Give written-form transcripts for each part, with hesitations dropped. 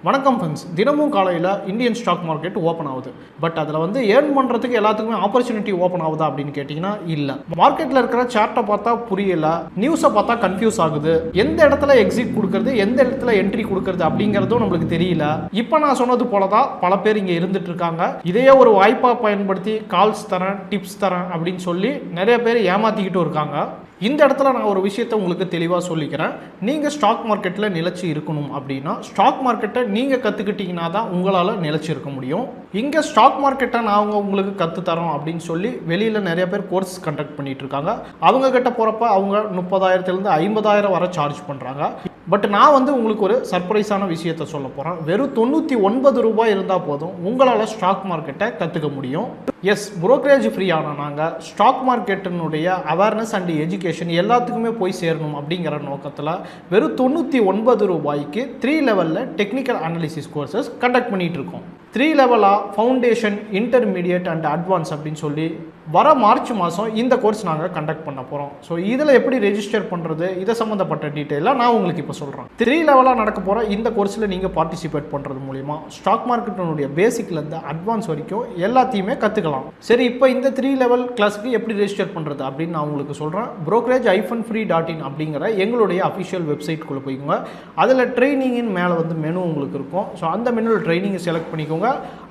வணக்கம் ஃப்ரெண்ட்ஸ். தினமும் காலையில் இந்தியன் ஸ்டாக் மார்க்கெட் ஓப்பன் ஆகுது. பட் அதில் ஏர்ன் பண்ணுறதுக்கு எல்லாத்துக்குமே ஆப்பர்ச்சுனிட்டி ஓப்பன் ஆகுதா அப்படின்னு கேட்டிங்கன்னா இல்லை. மார்க்கெட்டில் இருக்கிற சார்ட்டை பார்த்தா புரியல, நியூஸை பார்த்தா கன்ஃபியூஸ் ஆகுது, எந்த இடத்துல எக்ஸிட் கொடுக்கறது எந்த இடத்துல என்ட்ரி கொடுக்கறது அப்படிங்கிறதும் நம்மளுக்கு தெரியல. இப்போ நான் சொன்னது போல தான் பல பேர் இங்கே இருந்துட்டு இருக்காங்க. இதையே ஒரு வாய்ப்பாக பயன்படுத்தி கால்ஸ் தரேன், டிப்ஸ் தரேன் அப்படின்னு சொல்லி நிறைய பேர் ஏமாற்றிக்கிட்டும் இருக்காங்க. இந்த இடத்துல நான் ஒரு விஷயத்தை உங்களுக்கு தெளிவாக சொல்லிக்கிறேன். நீங்கள் ஸ்டாக் மார்க்கெட்டில் நிலைச்சி இருக்கணும் அப்படின்னா ஸ்டாக் மார்க்கெட்டை நீங்கள் கற்றுக்கிட்டீங்கன்னா தான் உங்களால் நிலைச்சி இருக்க முடியும். இங்கே ஸ்டாக் மார்க்கெட்டை நாங்கள் உங்களுக்கு கற்றுத்தரோம் அப்படின்னு சொல்லி வெளியில் நிறைய பேர் கோர்ஸ் கண்டக்ட் பண்ணிட்டு இருக்காங்க. அவங்க கிட்ட போகிறப்ப அவங்க 30,000 50,000 வரை சார்ஜ் பண்ணுறாங்க. பட் நான் உங்களுக்கு ஒரு சர்ப்ரைஸான விஷயத்தை சொல்ல போகிறேன். வெறும் 99 ரூபாய் இருந்தால் போதும் உங்களால் ஸ்டாக் மார்க்கெட்டை கற்றுக்க முடியும். எஸ், புரோக்கரேஜ் ஃப்ரீயான நாங்கள் ஸ்டாக் மார்க்கெட்டினுடைய அவேர்னஸ் அண்ட் எஜுகேஷன் எல்லாத்துக்குமே போய் சேரணும் அப்படிங்கிற நோக்கத்தில் வெறும் 99 ரூபாய்க்கு 3 லெவலில் டெக்னிக்கல் அனாலிசிஸ் கோர்சஸ் கண்டக்ட் பண்ணிகிட்டு இருக்கோம். 3 லெவலாக ஃபவுண்டேஷன், இன்டர்மீடியட் அண்ட் அட்வான்ஸ் அப்படின்னு சொல்லி வர மார்ச் மாதம் இந்த கோர்ஸ் நாங்கள் கண்டக்ட் பண்ண போகிறோம். ஸோ இதில் எப்படி ரெஜிஸ்டர் பண்ணுறது, இதை சம்மந்தப்பட்ட டீட்டெயிலாக நான் உங்களுக்கு இப்போ சொல்கிறேன். 3 லெவலாக நடக்க போகிற இந்த கோர்ஸில் நீங்கள் பார்ட்டிசிபேட் பண்ணுறது மூலிமா ஸ்டாக் மார்க்கெட்டினுடைய பேசிக்லேருந்து அட்வான்ஸ் வரைக்கும் எல்லாத்தையுமே கற்றுக்கலாம். சரி, இப்போ இந்த 3 லெவல் கிளாஸுக்கு எப்படி ரெஜிஸ்டர் பண்ணுறது அப்படின்னு நான் உங்களுக்கு சொல்கிறேன். brokerage-free.in அப்படிங்கிற எங்களுடைய அஃபிஷியல் வெப்சைட்குள்ளே போய்க்குங்க. அதில் ட்ரைனிங்கின் மேலே மெனு உங்களுக்கு இருக்கும். ஸோ அந்த மெனுவில் ட்ரைனிங்கை செலக்ட் பண்ணிக்கோங்க.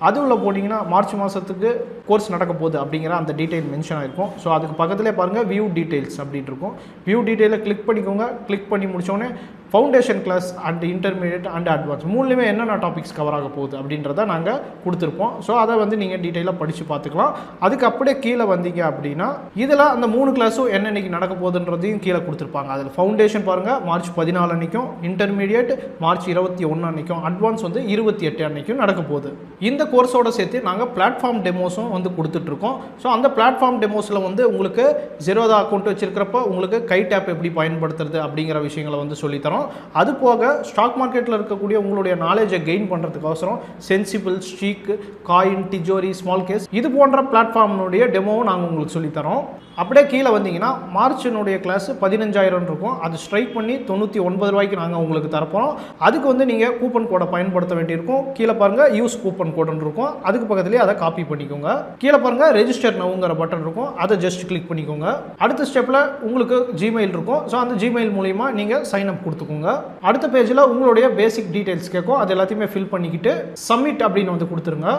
அது உள்ள போனீங்கன்னா மார்ச் மாதத்துக்கு கோர்ஸ் நடக்க போகுது அப்படிங்கிற அந்த டீட்டெயில் மென்ஷன் ஆகிருக்கும். ஸோ அதுக்கு பக்கத்திலே பாருங்கள் வியூ டீட்டெயில்ஸ் அப்படின்னு இருக்கும். வியூ டீட்டெயிலை கிளிக் பண்ணிக்கோங்க. கிளிக் பண்ணி முடித்தோடனே foundation class and intermediate and advance மூணுலேயுமே என்னென்ன டாபிக்ஸ் கவர் ஆக போகுது அப்படின்றத நாங்கள் கொடுத்துருப்போம். ஸோ அதை நீங்கள் டீட்டெயிலாக படித்து பார்த்துக்கலாம். அதுக்கு அப்படியே கீழே வந்தீங்க அப்படின்னா இதில் அந்த 3 கிளாஸும் என்னென்னைக்கு நடக்க போகுதுன்றதையும் கீழே கொடுத்துருப்பாங்க. அதில் ஃபவுண்டேஷன் பாருங்கள் மார்ச் 14 அன்றைக்கும், இன்டர்மீடியட் மார்ச் 21 அன்றைக்கும், அட்வான்ஸ் 28 அன்றைக்கும் நடக்க போகுது. இந்த கோர்ஸோடு சேர்த்து நாங்கள் பிளாட்ஃபார்ம் டெமோஸும் கொடுத்துட்ருக்கோம். ஸோ அந்த பிளாட்ஃபார்ம் டெமோஸில் உங்களுக்கு ஜெரோதா அக்கௌண்ட் வச்சிருக்கிறப்ப உங்களுக்கு கை டேப் எப்படி பயன்படுத்துறது அப்படிங்கிற விஷயங்களை சொல்லித்தரோம். அது போக ஸ்டாக் மார்க்கெட்டில் இருக்கக்கூடிய உங்களுடைய நாலேஜை கெயின் பண்ணுறதுக்கோசரம் Sensibull, Streak, Coin, Tijori, small case இது போன்ற பிளாட்ஃபார்முடைய டெமோவும் நாங்கள் உங்களுக்கு சொல்லித்தரோம். அப்படியே கீழே வந்தீங்கன்னா மார்ச்சினுடைய கிளாஸ் 15,000 இருக்கும். அது ஸ்ட்ரைக் பண்ணி 99 ரூபாய்க்கு நாங்கள் உங்களுக்கு தரப்போம். அதுக்கு நீங்கள் கூப்பன் கோடை பயன்படுத்த வேண்டியிருக்கும். கீழே பாருங்கள் யூஸ் கூப்பன் கோடுன்னு இருக்கும். அதுக்கு பக்கத்துலேயே அதை காப்பி பண்ணிக்கோங்க. கீழே பாருங்கள் ரெஜிஸ்டர் நவுங்கிற பட்டன் இருக்கும். அதை ஜஸ்ட் கிளிக் பண்ணிக்கோங்க. அடுத்த ஸ்டெப்பில் உங்களுக்கு ஜிமெயில் இருக்கும். ஸோ அந்த ஜிமெயில் மூலிமா நீங்கள் சைன் அப் கொடுத்துக்கோங்க. அடுத்த பேஜில் உங்களுடைய பேசிக் டீட்டெயில்ஸ் கேட்கும். அது எல்லாத்தையுமே ஃபில் பண்ணிக்கிட்டு சப்மிட் அப்படின்னு கொடுத்துருங்க.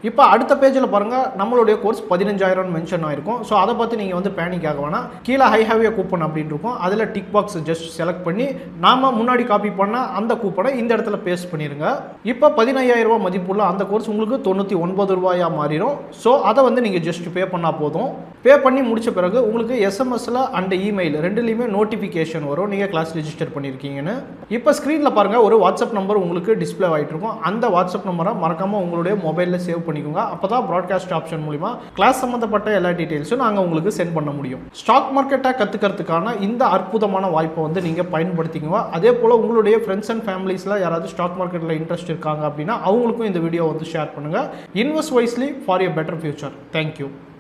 இப்போ அடுத்த பேஜில் பாருங்கள் நம்மளுடைய கோர்ஸ் 15,000 மென்ஷன் ஆயிருக்கும். ஸோ அதை பார்த்து நீங்கள் பேனிக் ஆக வேணாம். கீழே ஹை ஹாவ் ஏ கூப்பன் அப்படின்னு இருக்கும். அதில் டிக் பாக்ஸ் ஜஸ்ட் செலக்ட் பண்ணி நாம முன்னாடி காப்பி பண்ண அந்த கூப்பனை இந்த இடத்துல பேஸ்ட் பண்ணிடுங்க. இப்போ 15,000 ரூபாய் மதிப்புள்ள அந்த கோர்ஸ் உங்களுக்கு 99 ரூபாயா மாறிடும். ஸோ அதை நீங்கள் ஜஸ்ட் பே பண்ணால் போதும். பே பண்ணி முடிச்ச பிறகு உங்களுக்கு எஸ்எம்எஸ்ல அண்ட் இமெயில் ரெண்டுலேயுமே நோட்டிஃபிகேஷன் வரும் நீங்கள் கிளாஸ் ரெஜிஸ்டர் பண்ணியிருக்கீங்கன்னு. இப்போ ஸ்க்ரீனில் பாருங்கள் ஒரு வாட்ஸ்அப் நம்பர் உங்களுக்கு டிஸ்பிளே ஆகிட்டு இருக்கும். அந்த வாட்ஸ்அப் நம்பரை மறக்காமல் உங்களுடைய மொபைலில் சேவ் பண்ணிக்கோங்க. அப்போ தான் ப்ராட்காஸ்ட் ஆப்ஷன் மூலிமா கிளாஸ் சம்மந்தப்பட்ட எல்லா டீட்டெயில்ஸும் நாங்கள் உங்களுக்கு சென்ட் பண்ண முடியும். ஸ்டாக் மார்க்கெட்டை கற்றுக்கிறதுக்கான இந்த அற்புதமான வாய்ப்பை நீங்கள் பயன்படுத்திக்குங்க. அதே போல் உங்களுடைய ஃப்ரெண்ட்ஸ் அண்ட் ஃபேமிலிஸில் யாராவது ஸ்டாக் மார்க்கெட்டில் இன்ட்ரெஸ்ட் இருக்காங்க அப்படின்னா அவங்களுக்கும் இந்த வீடியோ ஷேர் பண்ணுங்கள். Invest wisely for a better future. Thank you.